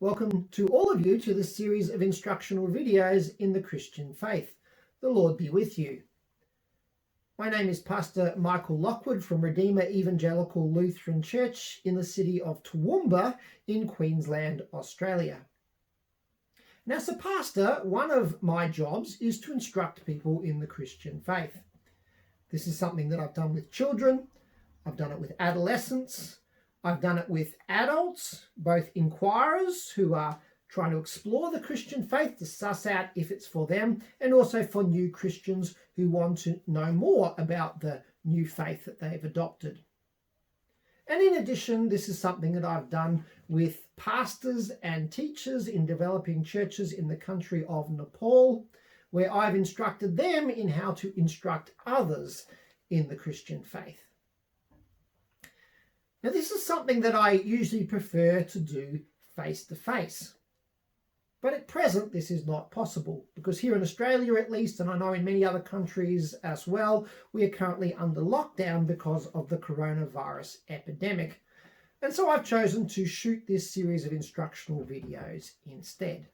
Welcome to all of you to this series of instructional videos in the Christian faith. The Lord be with you. My name is Pastor Michael Lockwood from Redeemer Evangelical Lutheran Church in the city of Toowoomba in Queensland, Australia. Now, as a pastor, one of my jobs is to instruct people in the Christian faith. This is something that I've done with children, I've done it with adolescents, I've done it with adults, both inquirers who are trying to explore the Christian faith to suss out if it's for them, and also for new Christians who want to know more about the new faith that they've adopted. And in addition, this is something that I've done with pastors and teachers in developing churches in the country of Nepal, where I've instructed them in how to instruct others in the Christian faith. Now, this is something that I usually prefer to do face-to-face. But at present, this is not possible because here in Australia at least, and I know in many other countries as well, we are currently under lockdown because of the coronavirus epidemic. And so I've chosen to shoot this series of instructional videos instead.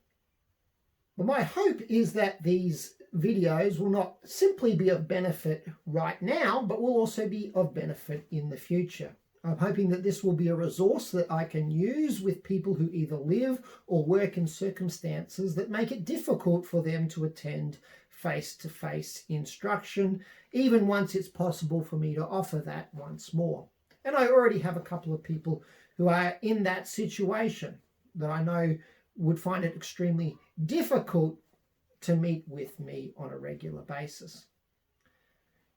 But my hope is that these videos will not simply be of benefit right now, but will also be of benefit in the future. I'm hoping that this will be a resource that I can use with people who either live or work in circumstances that make it difficult for them to attend face-to-face instruction, even once it's possible for me to offer that once more. And I already have a couple of people who are in that situation that I know would find it extremely difficult to meet with me on a regular basis.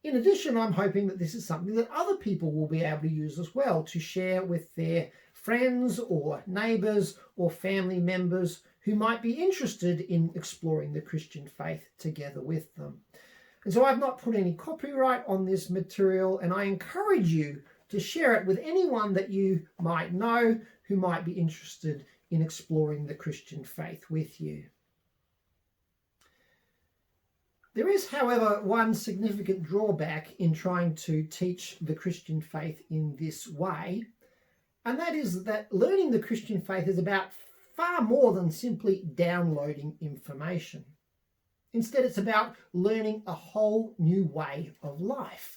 In addition, I'm hoping that this is something that other people will be able to use as well to share with their friends or neighbours or family members who might be interested in exploring the Christian faith together with them. And so I've not put any copyright on this material, and I encourage you to share it with anyone that you might know who might be interested in exploring the Christian faith with you. There is, however, one significant drawback in trying to teach the Christian faith in this way, and that is that learning the Christian faith is about far more than simply downloading information. Instead, it's about learning a whole new way of life.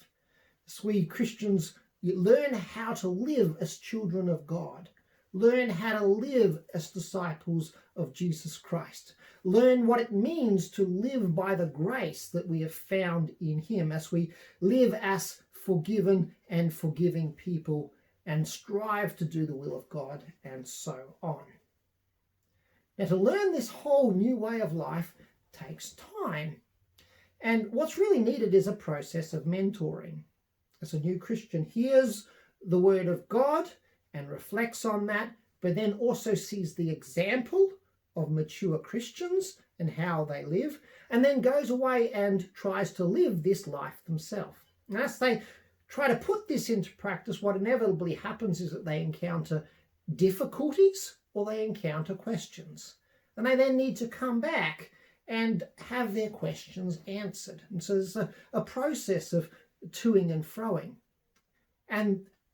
So we Christians learn how to live as children of God, learn how to live as disciples of Jesus Christ, learn what it means to live by the grace that we have found in him as we live as forgiven and forgiving people and strive to do the will of God and so on. Now, to learn this whole new way of life takes time. And what's really needed is a process of mentoring. As a new Christian hears the word of God and reflects on that, but then also sees the example of mature Christians and how they live, and then goes away and tries to live this life themselves. And as they try to put this into practice, what inevitably happens is that they encounter difficulties or they encounter questions. And they then need to come back and have their questions answered. And so there's a process of toing and froing.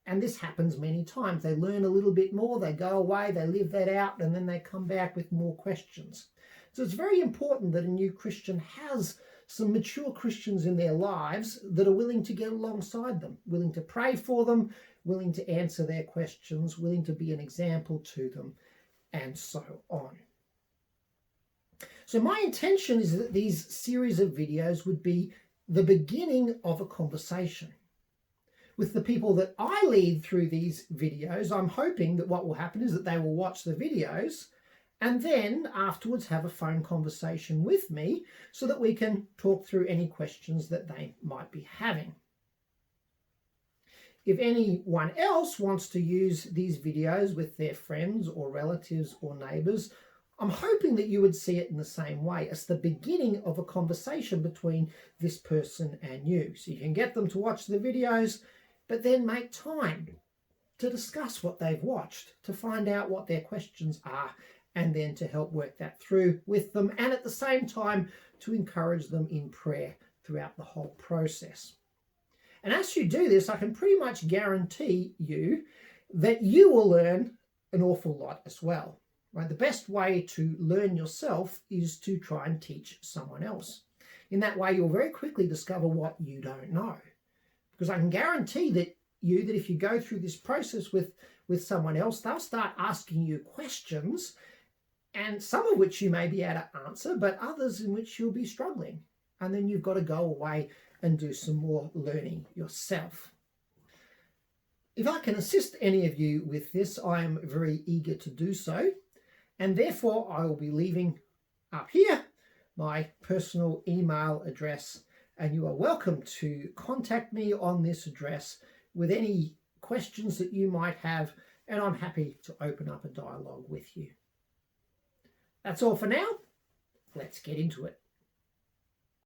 And this happens many times. They learn a little bit more, they go away, they live that out, and then they come back with more questions. So it's very important that a new Christian has some mature Christians in their lives that are willing to get alongside them, willing to pray for them, willing to answer their questions, willing to be an example to them, and so on. So my intention is that these series of videos would be the beginning of a conversation. With the people that I lead through these videos, I'm hoping that what will happen is that they will watch the videos and then afterwards have a phone conversation with me so that we can talk through any questions that they might be having. If anyone else wants to use these videos with their friends or relatives or neighbours, I'm hoping that you would see it in the same way as the beginning of a conversation between this person and you. So you can get them to watch the videos, but then make time to discuss what they've watched, to find out what their questions are, and then to help work that through with them, and at the same time to encourage them in prayer throughout the whole process. And as you do this, I can pretty much guarantee you that you will learn an awful lot as well. Right? The best way to learn yourself is to try and teach someone else. In that way, you'll very quickly discover what you don't know. Because I can guarantee that if you go through this process with someone else, they'll start asking you questions, and some of which you may be able to answer, but others in which you'll be struggling. And then you've got to go away and do some more learning yourself. If I can assist any of you with this, I am very eager to do so. And therefore, I will be leaving up here my personal email address, and you are welcome to contact me on this address with any questions that you might have, and I'm happy to open up a dialogue with you. That's all for now. Let's get into it.